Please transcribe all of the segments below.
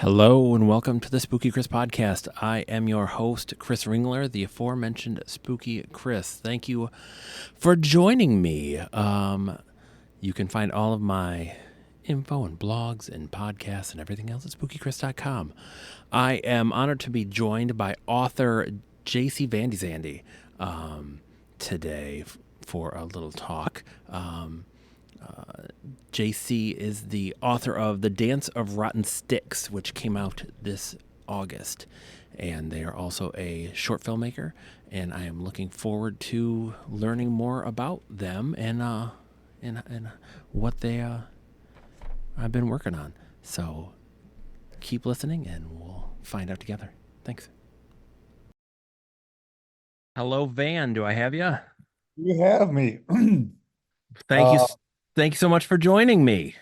Hello and welcome to the Spooky Chris podcast. I am your host, Chris Ringler, the aforementioned Spooky Chris. Thank you for joining me. You can find all of my info and blogs and podcasts and everything else at spookychris.com. I am honored to be joined by author J.C. Vande Zande today for a little talk. JC is the author of The Dance of Rotten Sticks, which came out this August. And they are also a short filmmaker, and I am looking forward to learning more about them and what they I've been working on. So keep listening, and we'll find out together. Thanks. Hello, Van. Do I have you? You have me. Thank you. Uh, Thank you so much for joining me.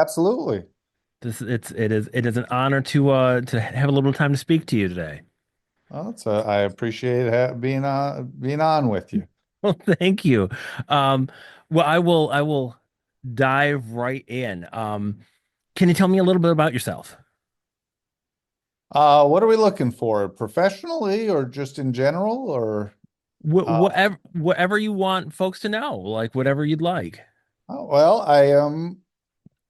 Absolutely. It is an honor to have a little time to speak to you today. Well, I appreciate being on with you. Well, thank you. Um, well, I will dive right in. Can you tell me a little bit about yourself? What are we looking for? Professionally or just in general or Wh uh, whatever you want folks to know, like whatever you'd like. well, I am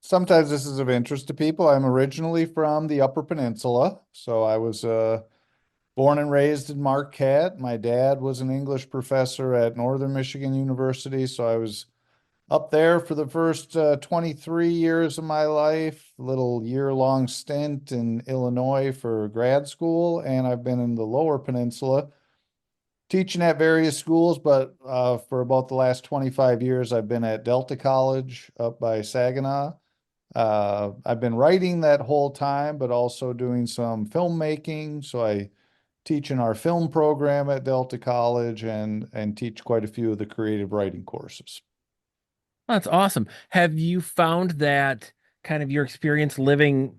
sometimes this is of interest to people. I'm originally from the Upper Peninsula, so I was born and raised in Marquette. My dad was an English professor at Northern Michigan University, so I was up there for the first 23 years of my life, a little year-long stint in Illinois for grad school, and I've been in the Lower Peninsula teaching at various schools, but for about the last 25 years, I've been at Delta College up by Saginaw. I've been writing that whole time, but also doing some filmmaking. So I teach in our film program at Delta College and teach quite a few of the creative writing courses. That's awesome. Have you found that kind of your experience living?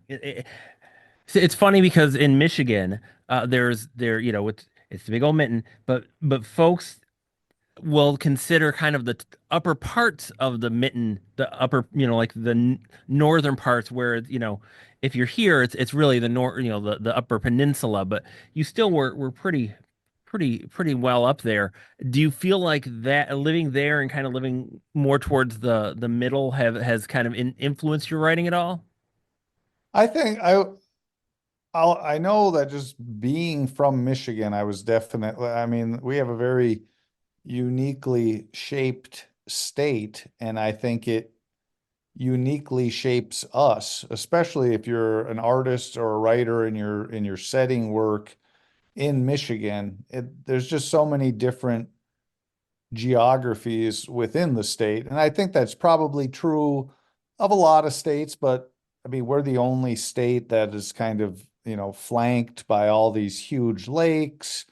It's funny because in Michigan, it's the big old mitten, but folks will consider kind of the upper parts of the mitten, the upper, like the northern parts where, if you're here, it's really the the upper peninsula, but you still were pretty well up there. Do you feel like that living there and kind of living more towards the middle has kind of influenced your writing at all? I think I know that just being from Michigan, I was definitely, I mean, we have a very uniquely shaped state, and I think it uniquely shapes us, especially if you're an artist or a writer and you're setting work in Michigan. There's just so many different geographies within the state. And I think that's probably true of a lot of states, but I mean, we're the only state that is kind of, flanked by all these huge lakes.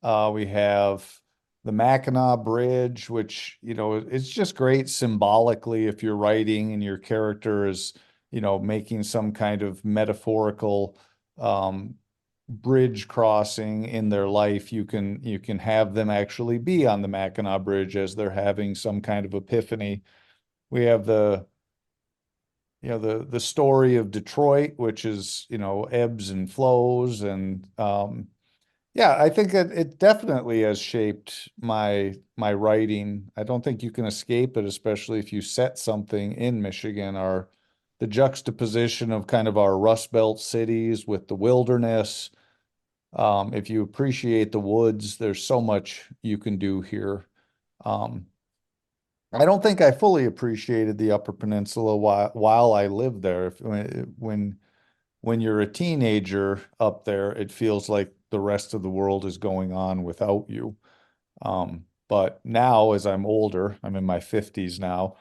We have the Mackinac Bridge, which, it's just great symbolically if you're writing and your character is, making some kind of metaphorical um, bridge crossing in their life. You can have them actually be on the Mackinac Bridge as they're having some kind of epiphany. We have the story of Detroit, which is, ebbs and flows. And yeah, I think it definitely has shaped my writing. I don't think you can escape it, especially if you set something in Michigan. The juxtaposition of kind of our Rust Belt cities with the wilderness. If you appreciate the woods, there's so much you can do here. Um, I don't think I fully appreciated the Upper Peninsula while I lived there. When you're a teenager up there, it feels like the rest of the world is going on without you. But now, as I'm older, I'm in my 50s now.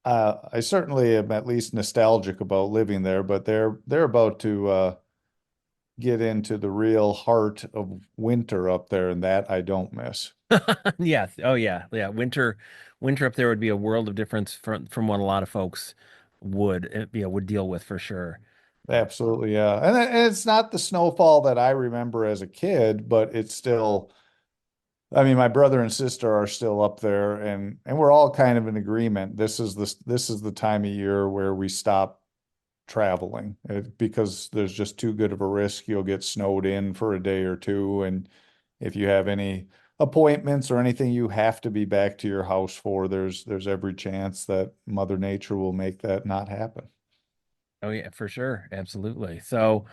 I certainly am at least nostalgic about living there, but they're about to get into the real heart of winter up there, and that I don't miss. Yes. Oh yeah. Yeah. Winter up there would be a world of difference from what a lot of folks would deal with for sure. Absolutely, yeah. And it's not the snowfall that I remember as a kid, but it's still, I mean, my brother and sister are still up there and we're all kind of in agreement. This is the time of year where we stop traveling because there's just too good of a risk. You'll get snowed in for a day or two. And if you have any appointments or anything you have to be back to your house for, there's every chance that Mother Nature will make that not happen. Oh yeah, for sure. Absolutely. So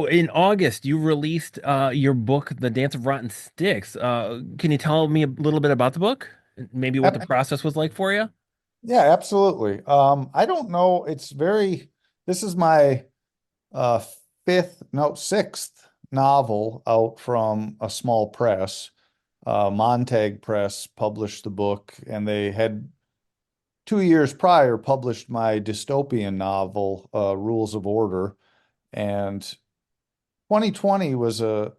in August you released your book, The Dance of Rotten Sticks. Can you tell me a little bit about the book? Maybe what the process was like for you? Yeah, absolutely. I don't know. This is my uh sixth novel out from a small press. Montag Press published the book, and they had 2 years prior published my dystopian novel, Rules of Order. And 2020 it was an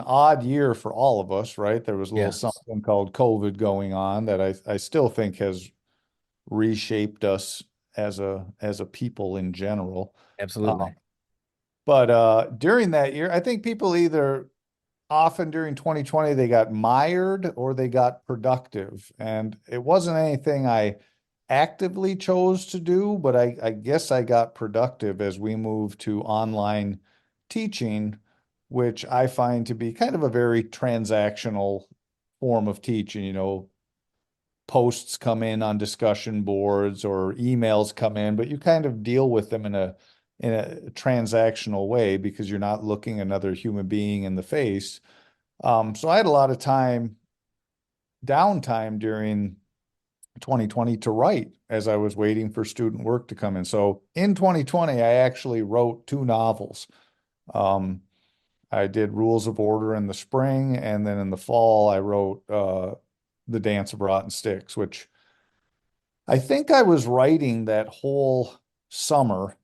odd year for all of us, right? There was a little Yeah, something called COVID going on that I still think has reshaped us as a people in general. Uh, absolutely. but during that year, I think people either often during 2020 they got mired or they got productive. And it wasn't anything I actively chose to do, but I guess I got productive as we moved to online teaching, which I find to be kind of a very transactional form of teaching. Posts come in on discussion boards or emails come in, but you kind of deal with them in a transactional way because you're not looking another human being in the face. So I had a lot of downtime during 2020 to write as I was waiting for student work to come in. So in 2020, I actually wrote two novels. Um, I did Rules of Order in the spring, and then in the fall, I wrote The Dance of Rotten Sticks, which I think I was writing that whole summer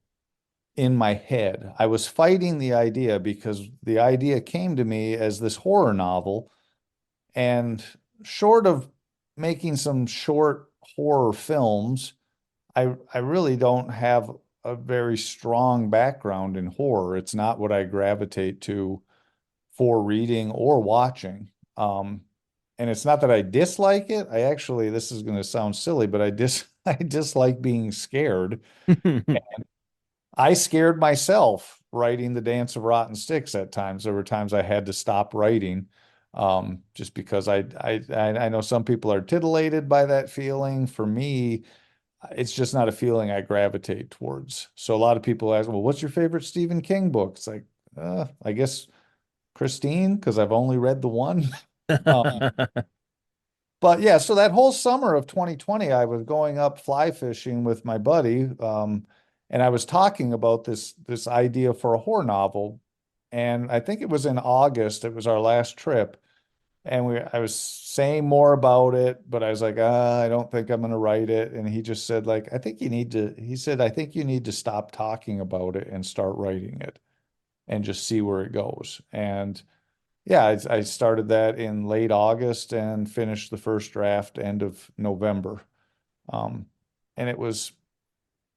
in my head. I was fighting the idea because the idea came to me as this horror novel. And short of making some short horror films, I really don't have a very strong background in horror. It's not what I gravitate to for reading or watching. Um, and it's not that I dislike it. This is going to sound silly, but I dislike being scared. I scared myself writing The Dance of Rotten Sticks at times. There were times I had to stop writing, just because I know some people are titillated by that feeling. For me, it's just not a feeling I gravitate towards. So a lot of people ask, well, what's your favorite Stephen King book? It's like, I guess Christine, because I've only read the one. But yeah, so that whole summer of 2020, I was going up fly fishing with my buddy, and I was talking about this idea for a horror novel. And I think it was in August, it was our last trip, and I was saying more about it, but I was like, I don't think I'm gonna write it. And he just said, like, he said, I think you need to stop talking about it and start writing it and just see where it goes. And yeah, I started that in late August and finished the first draft end of November. Um, and it was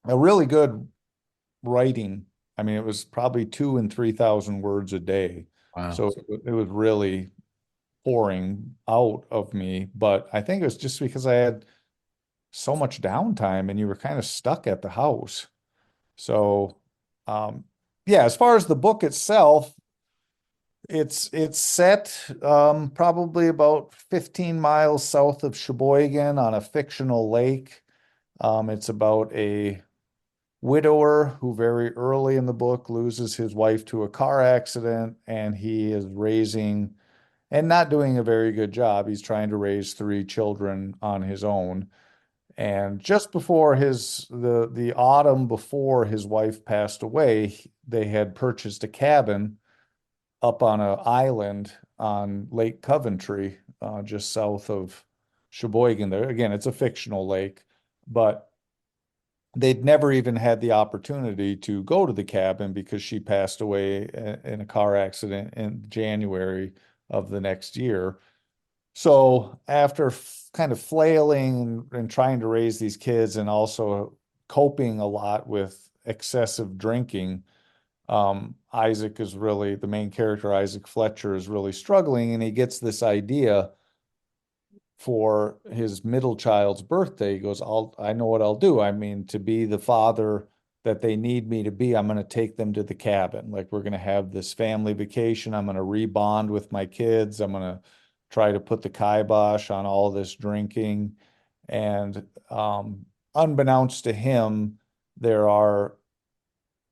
a really good writing. I mean, it was probably 2,000 and 3,000 words a day. Wow. So it was really pouring out of me. But I think it was just because I had so much downtime and you were kind of stuck at the house. So, um, yeah, as far as the book itself, it's set probably about 15 miles south of Sheboygan on a fictional lake. It's about a widower who very early in the book loses his wife to a car accident, and he is raising and not doing a very good job. He's trying to raise three children on his own. And just before the autumn before his wife passed away, they had purchased a cabin up on an island on Lake Coventry, just south of Sheboygan there. Again, it's a fictional lake, but they'd never even had the opportunity to go to the cabin because she passed away in a car accident in January of the next year. So after kind of flailing and trying to raise these kids and also coping a lot with excessive drinking, Isaac is really the main character. Isaac Fletcher is really struggling, and he gets this idea for his middle child's birthday. He goes, I know what I'll do. I mean, to be the father that they need me to be, I'm going to take them to the cabin. Like we're going to have this family vacation. I'm going to rebond with my kids. I'm going to try to put the kibosh on all this drinking. And unbeknownst to him, there are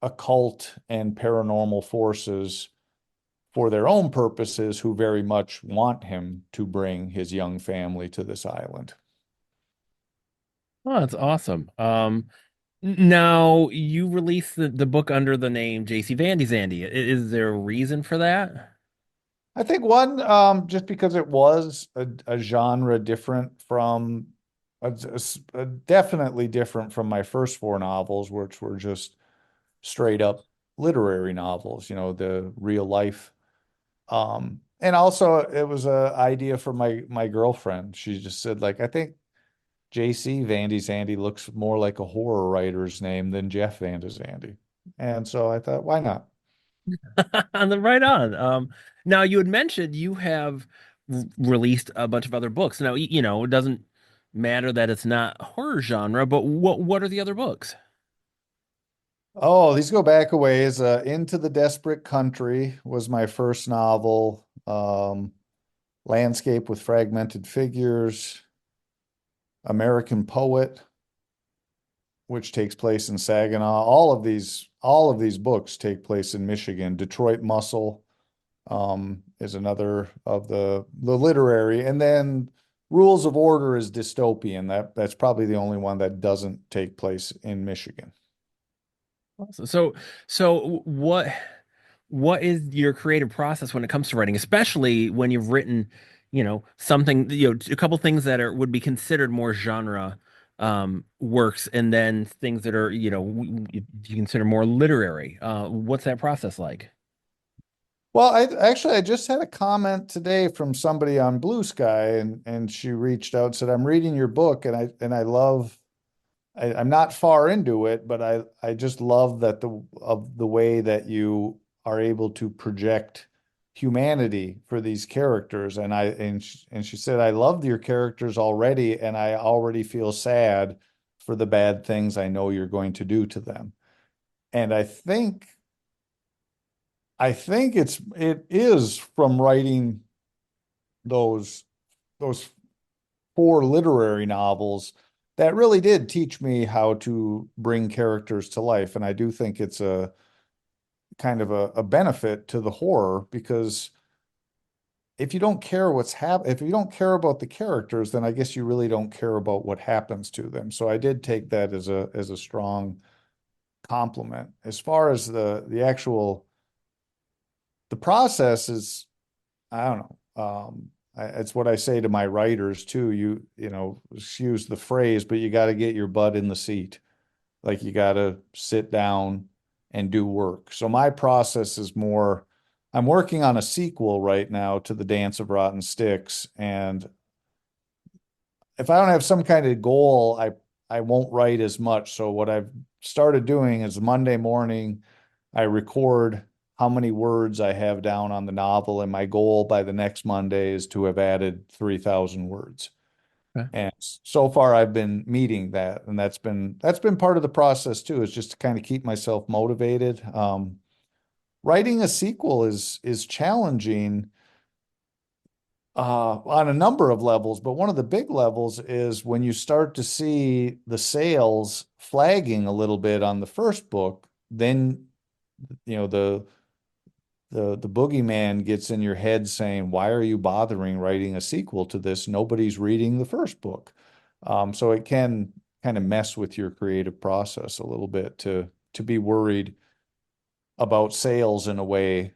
occult and paranormal forces for their own purposes who very much want him to bring his young family to this island. Oh, that's awesome. Now you released the book under the name JC Vandy Zandy. Is there a reason for that? I think one, just because it was a genre different from, definitely different from my first four novels, which were just straight up literary novels, the real life. And also it was a idea for my girlfriend. She just said, like, I think JC Vandy Zandy looks more like a horror writer's name than Jeff Vande Zande. And so I thought, why not? On the right on. Now you had mentioned you have released a bunch of other books. Now, it doesn't matter that it's not horror genre, but what are the other books? Oh, these go back a ways. Into the Desperate Country was my first novel. Landscape with Fragmented Figures, American Poet, which takes place in Saginaw. All of these books take place in Michigan. Detroit Muscle is another of the literary, and then Rules of Order is dystopian. That's probably the only one that doesn't take place in Michigan. So what is your creative process when it comes to writing, especially when you've written, something, a couple things that would be considered more genre works, and then things that are, you consider more literary. What's that process like? Well, I just had a comment today from somebody on Blue Sky, and she reached out and said, "I'm reading your book, and I love. I'm not far into it, but I just love that the way that you are able to project humanity for these characters." And she said, "I love your characters already, and I already feel sad for the bad things I know you're going to do to them." And I think it is from writing those those four literary novels that really did teach me how to bring characters to life. And I do think it's a kind of a benefit to the horror because if you don't care about the characters, then I guess you really don't care about what happens to them. So I did take that as a strong compliment. As far as the process is, I don't know. It's what I say to my writers too. Excuse the phrase, but you got to get your butt in the seat. Like you got to sit down and do work. So my process is more, I'm working on a sequel right now to The Dance of Rotten Sticks. And if I don't have some kind of goal, I won't write as much. So what I've started doing is Monday morning, I record how many words I have down on the novel, and my goal by the next Monday is to have added 3,000 words. Okay. And so far I've been meeting that, and that's been part of the process too, is just to kind of keep myself motivated. Writing a sequel is challenging on a number of levels, but one of the big levels is when you start to see the sales flagging a little bit on the first book, then the boogeyman gets in your head saying, "Why are you bothering writing a sequel to this? Nobody's reading the first book." So it can kind of mess with your creative process a little bit to be worried about sales in a way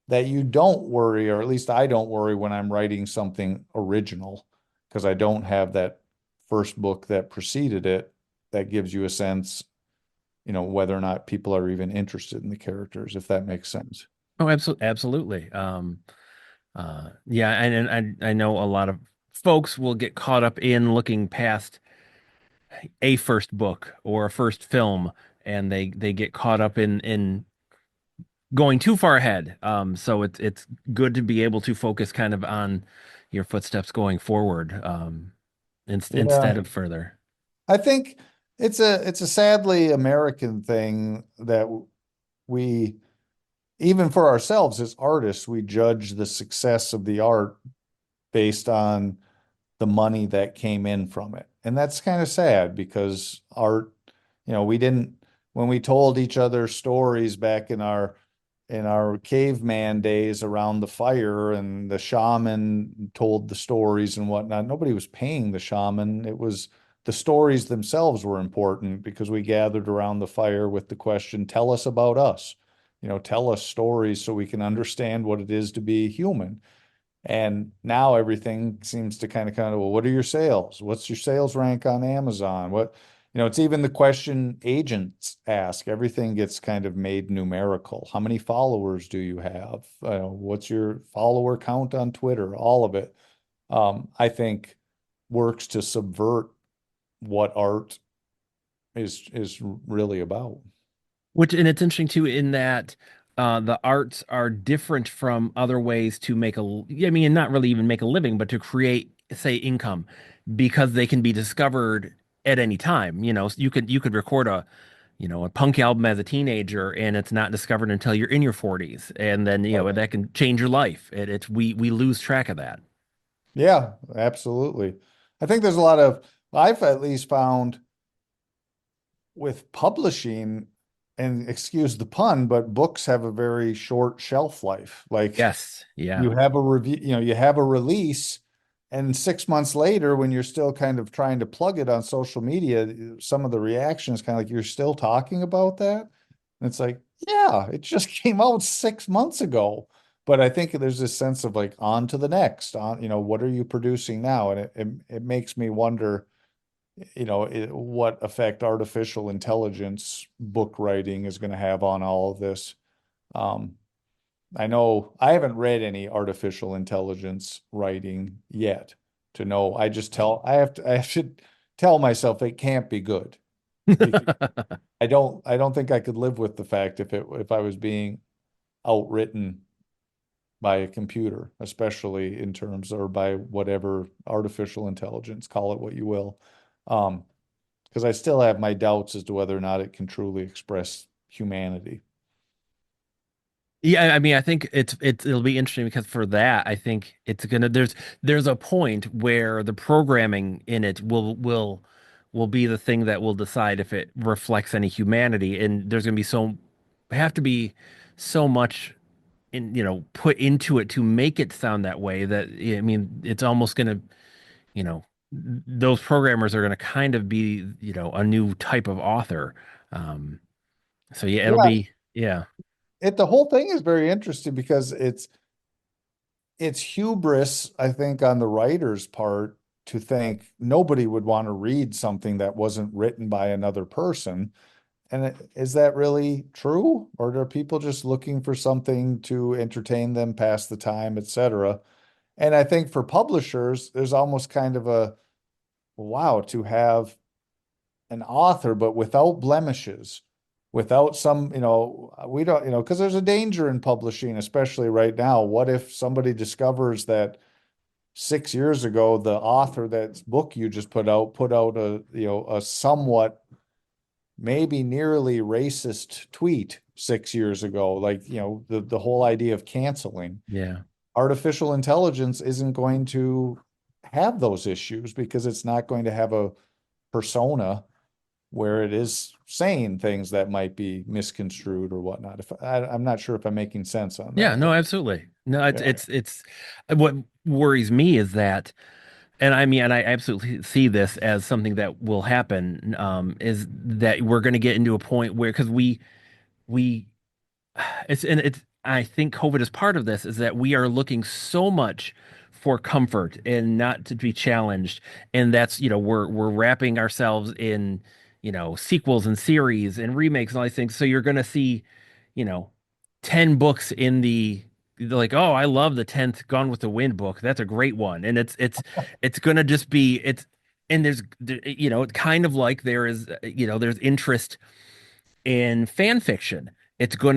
that you don't worry, or at least I don't worry when I'm writing something original, because I don't have that first book that preceded it that gives you a sense, whether or not people are even interested in the characters, if that makes sense. Oh, absolutely. Yeah, and I know a lot of folks will get caught up in looking past a first book or a first film, and they get caught up in going too far ahead. So it's good to be able to focus kind of on your footsteps going forward, Yeah. instead of further. I think It's a sadly American thing that we, even for ourselves as artists, we judge the success of the art based on the money that came in from it. And that's kind of sad because art, we didn't, when we told each other stories back in our caveman days around the fire and the shaman told the stories and whatnot, nobody was paying the shaman. It was the stories themselves were important because we gathered around the fire with the question, tell us about us. Tell us stories so we can understand what it is to be human. And now everything seems to kind of, well, what are your sales? What's your sales rank on Amazon? It's even the question agents ask. Everything gets kind of made numerical. How many followers do you have? What's your follower count on Twitter? All of it, I think, works to subvert what art is really about. Which, and it's interesting too, in that the arts are different from other ways to make I mean, not really even make a living, but to create, say, income, because they can be discovered at any time. You could record a punk album as a teenager, and it's not discovered until you're in your 40s, and then Right. that can change your life. We lose track of that. Yeah, absolutely. I think there's a lot of, I've at least found with publishing, and excuse the pun, but books have a very short shelf life. Like Yes, yeah, you have a review, you have a release, and 6 months later, when you're still kind of trying to plug it on social media, some of the reactions kind of like, you're still talking about that. And it's like, yeah, it just came out 6 months ago. But I think there's this sense of like on to the next, on, what are you producing now? And it makes me wonder, what effect artificial intelligence book writing is going to have on all of this. Um, I know I haven't read any artificial intelligence writing yet to know. I have to tell myself it can't be good because I don't think I could live with the fact if I was being outwritten by a computer, especially in terms or by whatever artificial intelligence, call it what you will. Um, because I still have my doubts as to whether or not it can truly express humanity. Yeah, I mean, I think it'll be interesting because for that, I think it's gonna there's a point where the programming in it will be the thing that will decide if it reflects any humanity, and there's gonna be have to be so much put into it to make it sound that way that I mean, it's almost gonna those programmers are gonna kind of be a new type of author. Um, so yeah, it'll Yeah, be yeah. the whole thing is very interesting because it's hubris, I think, on the writer's part to think nobody would want to read something that wasn't written by another person. And is that really true? Or are people just looking for something to entertain them, pass the time, etc.? And I think for publishers, there's almost kind of a wow to have an author, but without blemishes, without some, we don't, because there's a danger in publishing, especially right now. What if somebody discovers that 6 years ago, the author that book you just put out a somewhat maybe nearly racist tweet 6 years ago, like, the whole idea of canceling. Yeah. Artificial intelligence isn't going to have those issues because it's not going to have a persona where it is saying things that might be misconstrued or whatnot. I'm not sure if I'm making sense on Yeah, that, no, but absolutely. No, it's yeah. it's what worries me is that, and I mean, and I absolutely see this as something that will happen, is that we're going to get into a point where, because we it's I think COVID is part of this, is that we are looking so much for comfort and not to be challenged. And that's, we're wrapping ourselves in, sequels and series and remakes and all these things. So you're gonna see, you know, 10 books in like, oh, I love the 10th Gone with the Wind book. That's a great one. And it's gonna just be and it's kind of like there is, there's interest in fan fiction. It's going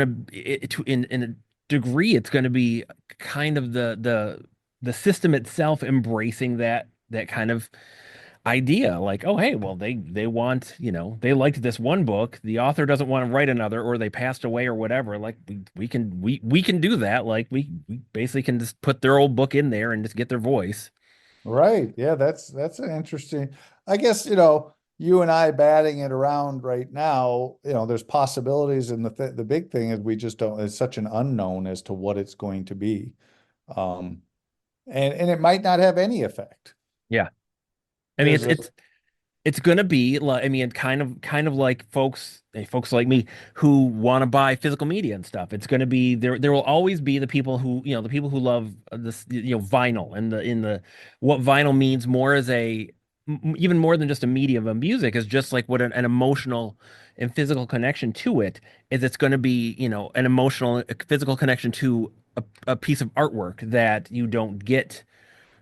in a degree, it's going to be kind of the system itself embracing that kind of idea like, oh hey, well they want, they liked this one book, the author doesn't want to write another, or they passed away or whatever. Like we can do that. Like we basically can just put their old book in there and just get their voice. Right. Yeah, that's an interesting. I guess, you and I batting it around right now, there's possibilities, and the big thing is we just don't, it's such an unknown as to what it's going to be. Um, and it might not have any effect. Yeah. I mean, There's a it's gonna be like, I mean, kind of like folks like me who want to buy physical media and stuff. It's gonna be there. There will always be the people who, the people who love this, vinyl, and the in the what vinyl means more as even more than just a medium of music, is just like what an emotional and physical connection to it is. It's going to be, an emotional, physical connection to a piece of artwork that you don't get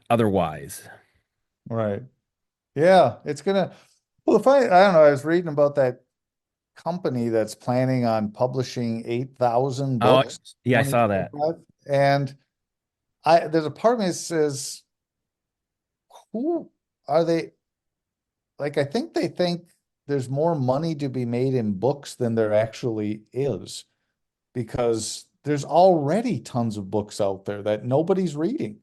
otherwise. right. Yeah, it's gonna. Well, I don't know, I was reading about that company that's planning on publishing 8,000 Oh, books yeah, I saw that. 2025. And there's a part of me that says, who are they? Like, I think they think there's more money to be made in books than there actually is, because there's already tons of books out there that nobody's reading.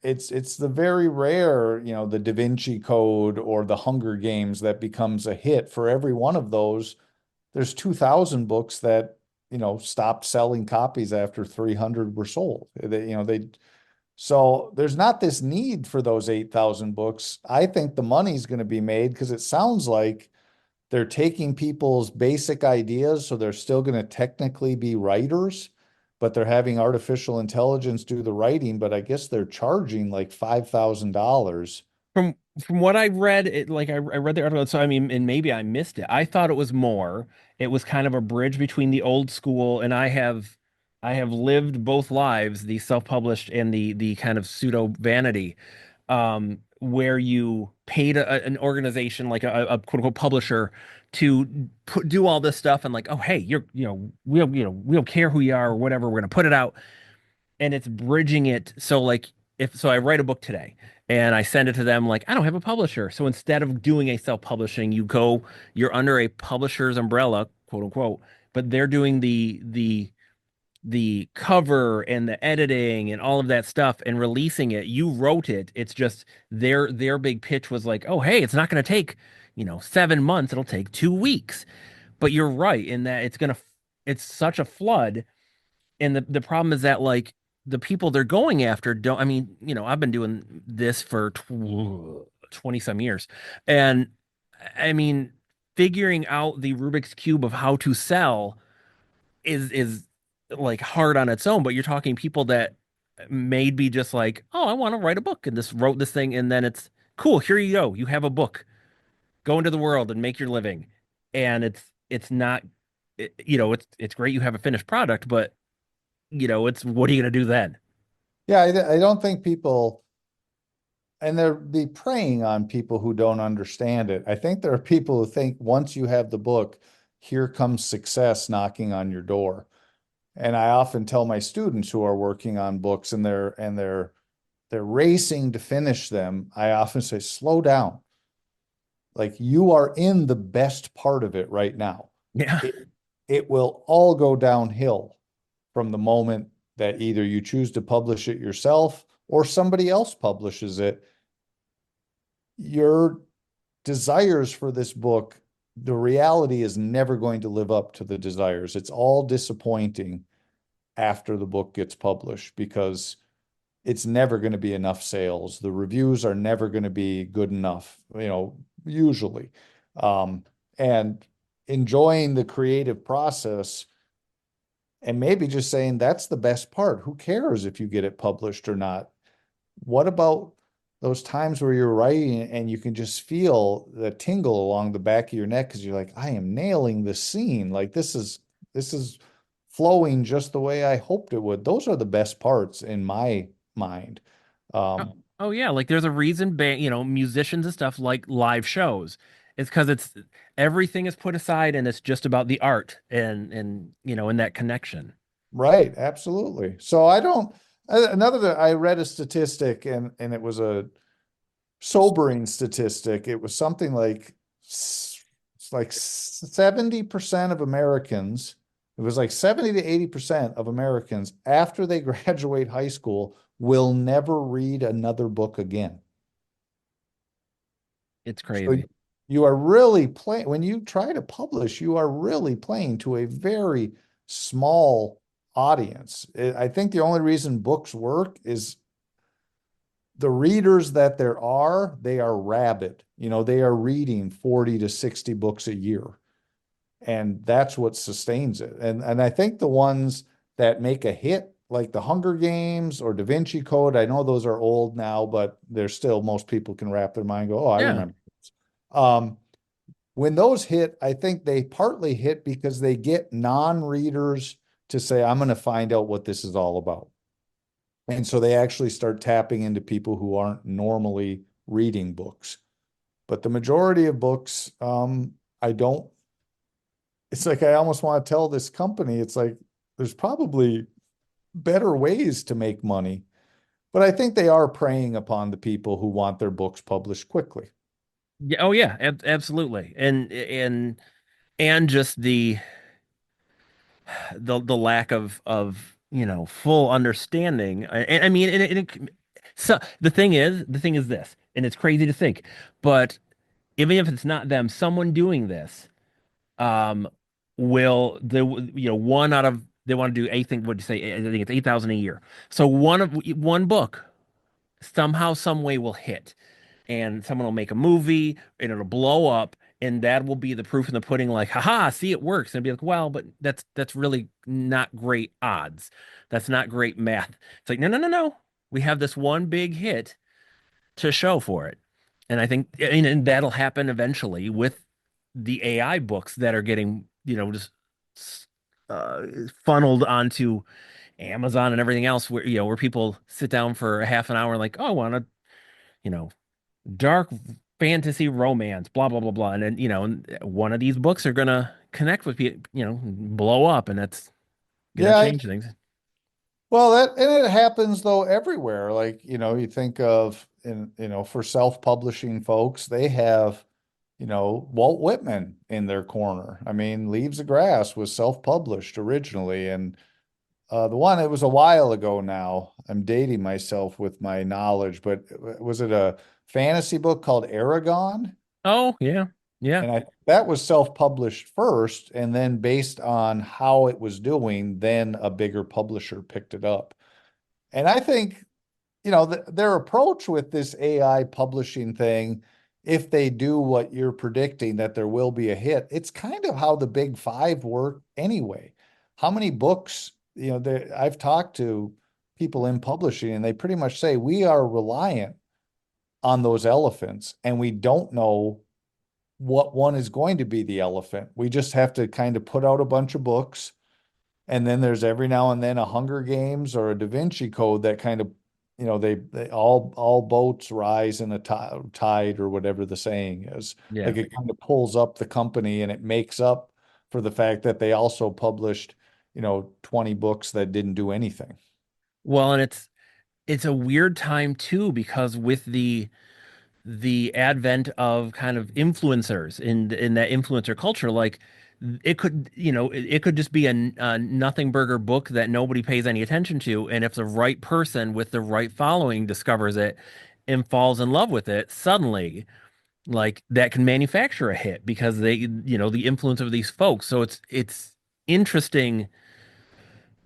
It's the very rare, the Da Vinci Code or the Hunger Games that becomes a hit. For every one of those, there's 2,000 books that, stopped selling copies after 300 were sold. So there's not this need for those 8,000 books. I think the money's going to be made because it sounds like they're taking people's basic ideas, so they're still going to technically be writers, but they're having artificial intelligence do the writing. But I guess they're charging like $5,000. From from what I read, I read the article, so I mean, and maybe I missed it. I thought it was more. It was kind of a bridge between the old school, and I have lived both lives, the self-published and the kind of pseudo vanity, where you paid an organization like a quote unquote publisher to do all this stuff, and like, oh hey, we don't care who you are or whatever, we're gonna put it out, and it's bridging it. So like, if so I write a book today and I send it to them, like I don't have a publisher. So instead of doing a self-publishing, you're under a publisher's umbrella, quote unquote, but they're doing the cover and the editing and all of that stuff and releasing it. You wrote it. It's just their big pitch was like, oh hey, it's not going to take, 7 months. It'll take 2 weeks. But you're right in that it's such a flood, and the problem is that like the people they're going after don't, I mean, I've been doing this for 20 some years, and I mean, figuring out the Rubik's cube of how to sell is like hard on its own. But you're talking people that may be just like, oh, I want to write a book and this wrote this thing, and then it's cool, here you go, you have a book, go into the world and make your living. And it's not, it's great you have a finished product, but it's, what are you going to do then? Yeah, I don't think people, and they'll be preying on people who don't understand it. I think there are people who think once you have the book, here comes success knocking on your door. And I often tell my students who are working on books and they're racing to finish them, I often say, slow down. Like, you are in the best part of it right now. Yeah. It, it will all go downhill from the moment that either you choose to publish it yourself or somebody else publishes it. Your desires for this book, the reality is never going to live up to the desires. It's all disappointing after the book gets published because it's never going to be enough sales. The reviews are never going to be good enough, usually. And enjoying the creative process and maybe just saying that's the best part. Who cares if you get it published or not? What about those times where you're writing and you can just feel the tingle along the back of your neck because you're like, I am nailing the scene. Like, this is flowing just the way I hoped it would. Those are the best parts in my mind. Oh, Um, oh yeah, like there's a reason musicians and stuff like live shows. It's because it's everything is put aside and it's just about the art and that connection. right, absolutely. So I don't, another, I read a statistic and it was sobering statistic. It was something like it's like 70% of Americans, it was like 70 to 80% of Americans after they graduate high school will never read another book again. It's So crazy. you are really playing, when you try to publish, you are really playing to a very small audience. I think the only reason books work is the readers that there are, they are rabid. You know, they are reading 40 to 60 books a year. And that's what sustains it. And I think the ones that make a hit, like the Hunger Games or Da Vinci Code, I know those are old now, but they're still, most people can wrap their mind, go, oh, I Yeah. remember. Um, when those hit, I think they partly hit because they get non-readers to say, I'm going to find out what this is all about. And so they actually start tapping into people who aren't normally reading books. But the majority of books, I don't, it's like I almost want to tell this company, it's like there's probably better ways to make money. But I think they are preying upon the people who want their books published quickly. Yeah. Oh yeah, absolutely. And just the lack of full understanding. I mean, so the thing is this, and it's crazy to think, but even if it's not them, someone doing this, um, will the one out of they want to do I think what you say I think it's 8,000 a year. So one book somehow some way will hit and someone will make a movie and it'll blow up and that will be the proof in the pudding like haha see it works and be like well but that's really not great odds, that's not great math. It's like no, we have this one big hit to show for it. And I think and that'll happen eventually with the AI books that are getting just uh, funneled onto Amazon and everything else where where people sit down for a half an hour like oh I want to you know dark fantasy romance, blah blah blah blah, and then and one of these books are gonna connect with people, blow up, and that's gonna Yeah, change things. well, that and it happens though everywhere. Like, you think of for self-publishing folks, they have, Walt Whitman in their corner. I mean, Leaves of Grass was self-published originally, and the one it was a while ago now. I'm dating myself with my knowledge, but was it a fantasy book called Aragon? Oh yeah, yeah. And that was self-published first, and then based on how it was doing, then a bigger publisher picked it up. And I think, their approach with this AI publishing thing, if they do what you're predicting that there will be a hit, it's kind of how the big five work anyway. How many books, I've talked to people in publishing and they pretty much say we are reliant on those elephants and we don't know what one is going to be the elephant. We just have to kind of put out a bunch of books. And then there's every now and then a Hunger Games or a Da Vinci Code that kind of, they all boats rise in a tide or whatever the saying is. Yeah. Like it kind of pulls up the company and it makes up for the fact that they also published, 20 books that didn't do anything. Well, and it's a weird time too because with the advent of kind of influencers in that influencer culture, like it could, it could just be a nothing burger book that nobody pays any attention to, and if the right person with the right following discovers it and falls in love with it, suddenly, like that can manufacture a hit because the influence of these folks. So it's interesting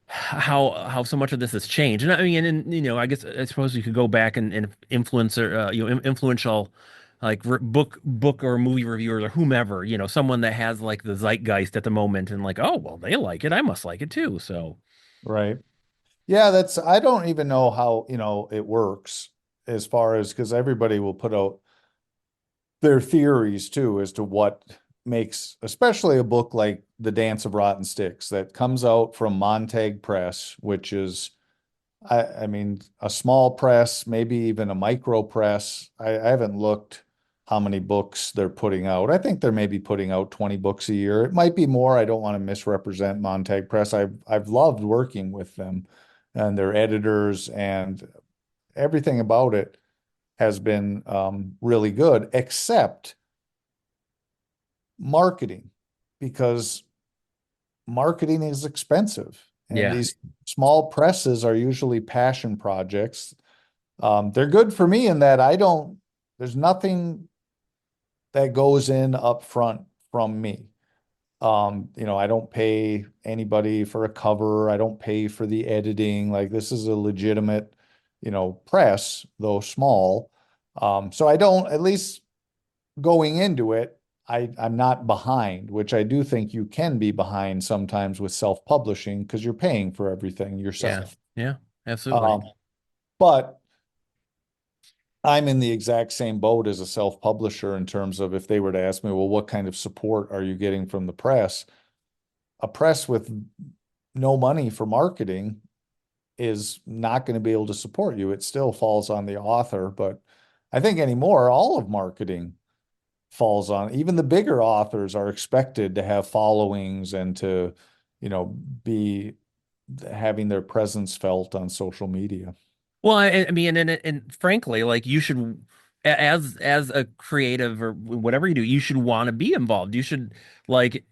how so much of this has changed. And I mean, and I guess I suppose you could go back and influencer, influential, like book or movie reviewers or whomever, someone that has like the zeitgeist at the moment, and like, oh well, they like it, I must like it too. So Right. Yeah, I don't even know how, it works as far as because everybody will put out their theories too as to what makes, especially a book like The Dance of Rotten Sticks that comes out from Montag Press, which is, I mean, a small press, maybe even a micro press. I haven't looked how many books they're putting out. I think they're maybe putting out 20 books a year. It might be more. I don't want to misrepresent Montag Press. I've loved working with them and their editors and everything about it has been really good, except marketing, because marketing is expensive. And Yeah. these small presses are usually passion projects. They're good for me in that there's nothing that goes in up front from me. I don't pay anybody for a cover. I don't pay for the editing. Like this is a legitimate, press, though small. So I don't, at least going into it, I'm not behind, which I do think you can be behind sometimes with self-publishing because you're paying for everything Yeah. yourself. Yeah. Absolutely. Um, but I'm in the exact same boat as a self-publisher in terms of if they were to ask me, well, what kind of support are you getting from the press? A press with no money for marketing is not going to be able to support you. It still falls on the author, but I think anymore, all of marketing falls on, even the bigger authors are expected to have followings and to, be having their presence felt on social media. Well, I mean, and frankly, like you should, as a creative or whatever you do, you should want to be involved. You should like,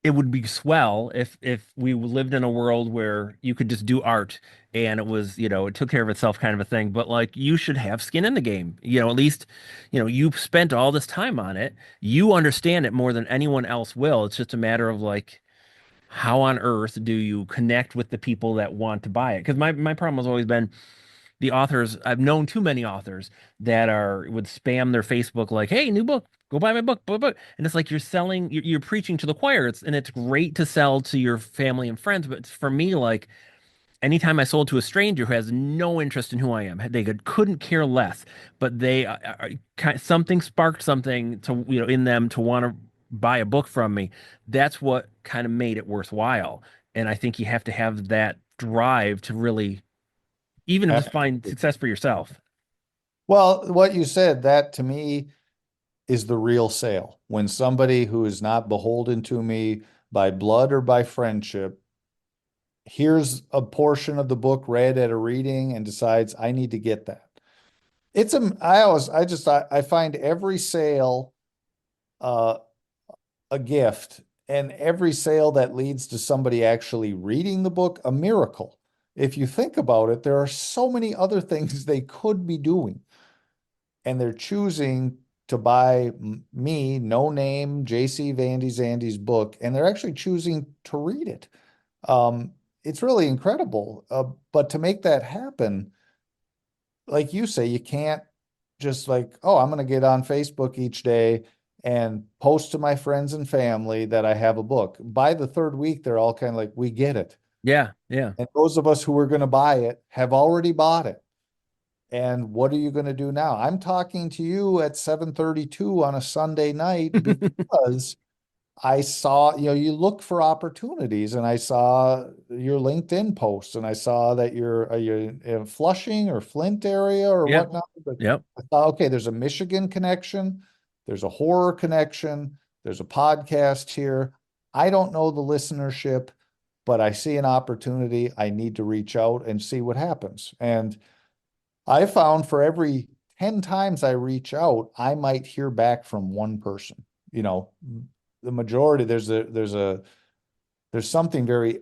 it would be swell if we lived in a world where you could just do art and it was, it took care of itself kind of a thing. But like you should have skin in the game. At least, you've spent all this time on it. You understand it more than anyone else will. It's just a matter of like how on earth do you connect with the people that want to buy it? Because my problem has always been the authors. I've known too many authors that would spam their Facebook like, "Hey, new book, go buy my book, book." And it's like you're preaching to the choir. And it's great to sell to your family and friends, but for me, like anytime I sold to a stranger who has no interest in who I am, couldn't care less, but something sparked something to in them to want to buy a book from me. That's what kind of made it worthwhile. And I think you have to have that drive to really even just find Absolutely. success for yourself. Well, what you said, that to me is the real sale. When somebody who is not beholden to me by blood or by friendship hears a portion of the book read at a reading and decides I need to get that. I find every sale uh, a gift, and every sale that leads to somebody actually reading the book a miracle. If you think about it, there are so many other things they could be doing, and they're choosing to buy me, no name, JC Vande Zande's book, and they're actually choosing to read it. Um, it's really incredible. But to make that happen, like you say, you can't just like, oh, I'm going to get on Facebook each day and post to my friends and family that I have a book. By the third week, they're all kind of like, we get it. Yeah, yeah, And those of us who were going to buy it have already bought it. And what are you going to do now? I'm talking to you at 7:32 on a Sunday night because I saw, you look for opportunities, and I saw your LinkedIn post, and I saw that you're in Flushing or Flint area or yeah, whatnot. But yep. I thought, okay, there's a Michigan connection, there's a horror connection, there's a podcast here. I don't know the listenership, but I see an opportunity. I need to reach out and see what happens. And I found for every 10 times I reach out, I might hear back from one person. You know, the majority, there's something very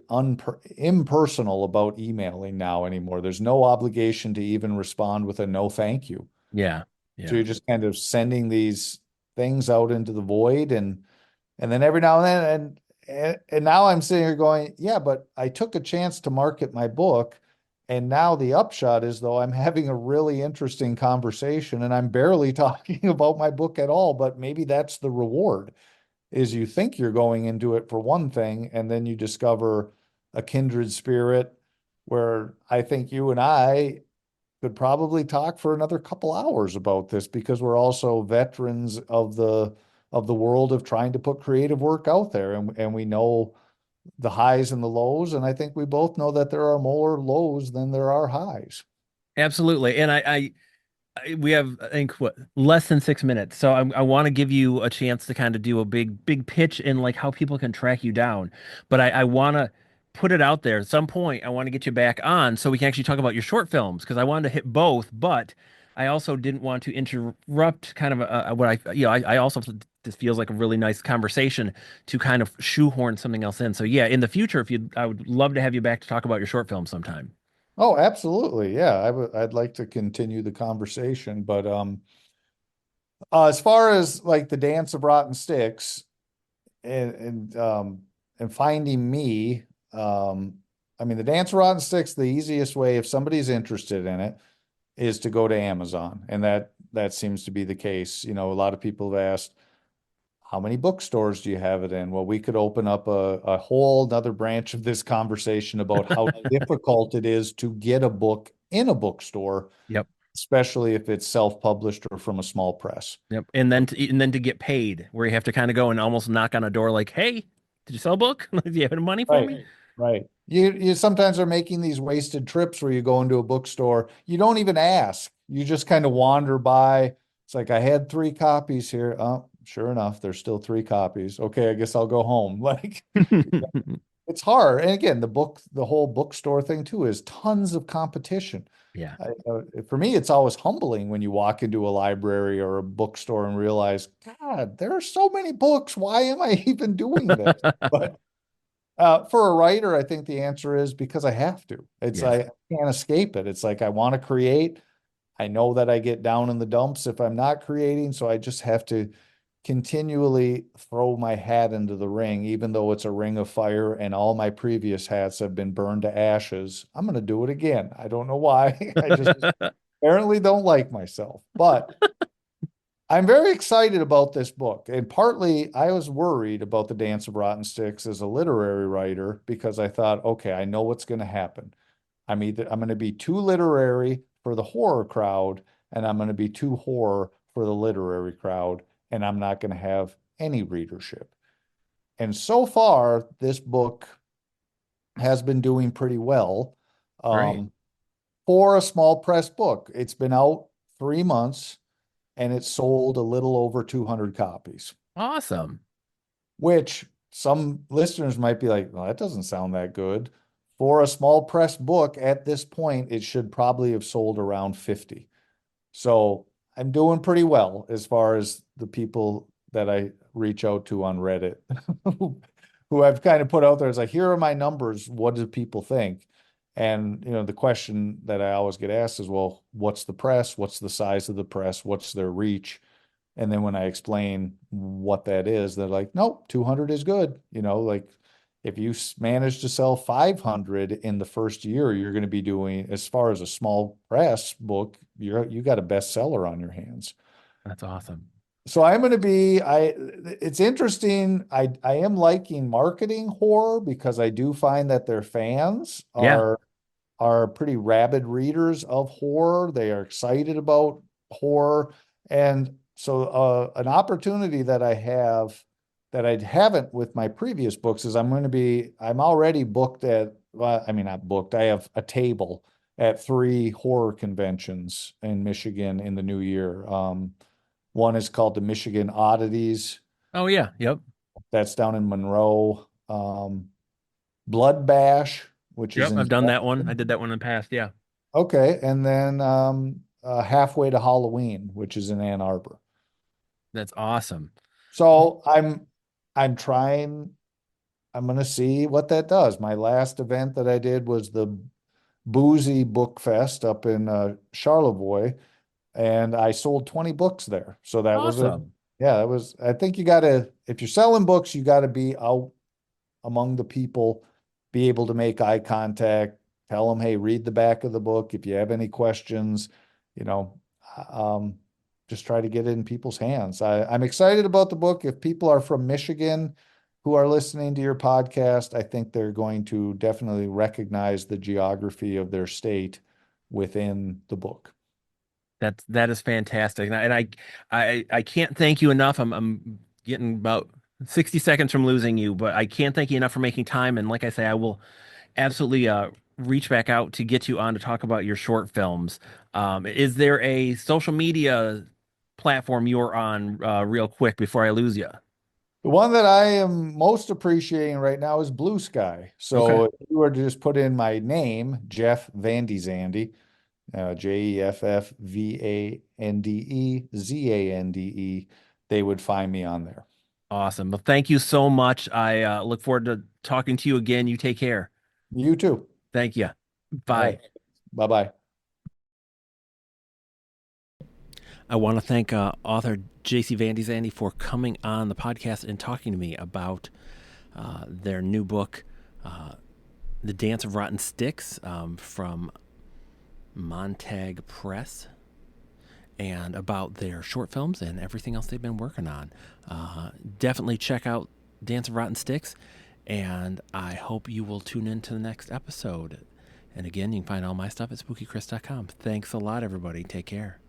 impersonal about emailing now anymore. There's no obligation to even respond with a no thank you. Yeah, So yeah. you're just kind of sending these things out into the void, and then every now and then, and now I'm sitting here going, yeah, but I took a chance to market my book, and now the upshot is though I'm having a really interesting conversation, and I'm barely talking about my book at all, but maybe that's the reward, is you think you're going into it for one thing, and then you discover a kindred spirit where I think you and I could probably talk for another couple hours about this because we're also veterans of the world of trying to put creative work out there, and we know the highs and the lows, and I think we both know that there are more lows than there are highs. Absolutely. And we have, I think, what, less than 6 minutes. So I want to give you a chance to kind of do a big pitch in like how people can track you down. But I want to put it out there. At some point, I want to get you back on so we can actually talk about your short films because I wanted to hit both, but I also didn't want to interrupt kind of what I also this feels like a really nice conversation to kind of shoehorn something else in. So yeah, in the future, if you, I would love to have you back to talk about your short film sometime. Oh, absolutely. Yeah, I'd like to continue the conversation, but as far as like the Dance of Rotten Sticks and finding me, um, I mean, the Dance of Rotten Sticks, the easiest way if somebody's interested in it is to go to Amazon, and that seems to be the case. You know, a lot of people have asked, how many bookstores do you have it in? Well, we could open up a whole another branch of this conversation about how difficult it is to get a book in a bookstore, Yep. especially if it's self-published or from a small press. Yep. And then to get paid, where you have to kind of go and almost knock on a door like, "Hey, did you sell a book? Do you have any money for Right. me?" Right. You sometimes are making these wasted trips where you go into a bookstore. You don't even ask. You just kind of wander by. It's like I had three copies here. Oh, sure enough, there's still three copies. Okay, I guess I'll go home. Like it's hard. And again, the whole bookstore thing too is tons of competition. Yeah. For me, it's always humbling when you walk into a library or a bookstore and realize, God, there are so many books. Why am I even doing this? But for a writer, I think the answer is because I have to. It's Yes. I can't escape it. It's like I want to create. I know that I get down in the dumps if I'm not creating, so I just have to continually throw my hat into the ring, even though it's a ring of fire and all my previous hats have been burned to ashes. I'm going to do it again. I don't know why. I just apparently don't like myself, but I'm very excited about this book. And partly I was worried about the Dance of Rotten Sticks as a literary writer because I thought, okay, I know what's going to happen. I'm going to be too literary for the horror crowd, and I'm going to be too horror for the literary crowd, and I'm not going to have any readership. And so far, this book has been doing pretty well Great. um, for a small press book. It's been out 3 months and it sold a little over 200 copies, Awesome. which some listeners might be like, well, that doesn't sound that good. For a small press book at this point, it should probably have sold around 50. So I'm doing pretty well as far as the people that I reach out to on Reddit who I've kind of put out there is like, here are my numbers. What do people think? And the question that I always get asked is, well, what's the press? What's the size of the press? What's their reach? And then when I explain what that is, they're like, nope, 200 is good. Like if you manage to sell 500 in the first year, you're going to be doing, as far as a small press book, you got a bestseller on your hands. That's awesome. So I'm going to be, it's interesting. I am liking marketing horror because I do find that their fans Yeah. are pretty rabid readers of horror. They are excited about horror. And so an opportunity that I have that I haven't with my previous books is I'm already booked at, well, I mean, not booked, I have a table at three horror conventions in Michigan in the new year. One is called the Michigan Oddities. Oh yeah. Yep. That's down in Monroe. Blood Bash, which is Yep. in I've done that one. I Denton. did that one in the past. Yeah. Okay, and then halfway to Halloween, which is in Ann Arbor. That's awesome. So I'm trying. I'm gonna see what that does. My last event that I did was the Boozy Book Fest up in Charlevoix, and I sold 20 books there. So that was Awesome. yeah, that was. I think you gotta, if you're selling books, you gotta be out among the people, be able to make eye contact, tell them, hey, read the back of the book. If you have any questions, you know, um, just try to get it in people's hands. I'm excited about the book. If people are from Michigan who are listening to your podcast, I think they're going to definitely recognize the geography of their state within the book. That is fantastic. And I can't thank you enough. I'm getting about 60 seconds from losing you, but I can't thank you enough for making time. And like I say, I will absolutely reach back out to get you on to talk about your short films. Is there a social media platform you're on real quick before I lose you? The one that I am most appreciating right now is Blue Sky. Okay. So if you were to just put in my name, Jeff Vande Zande, JeffVandezande, they would find me on there. Awesome. Well, thank you so much. I look forward to talking to you again. You take care. You too. Thank you. All right. Bye. Bye-bye. I want to thank author JC Vande Zande for coming on the podcast and talking to me about their new book, uh, The Dance of Rotten Sticks, from Montag Press, and about their short films and everything else they've been working on. Definitely check out Dance of Rotten Sticks, and I hope you will tune in to the next episode. And again, you can find all my stuff at spookychris.com. Thanks a lot, everybody. Take care.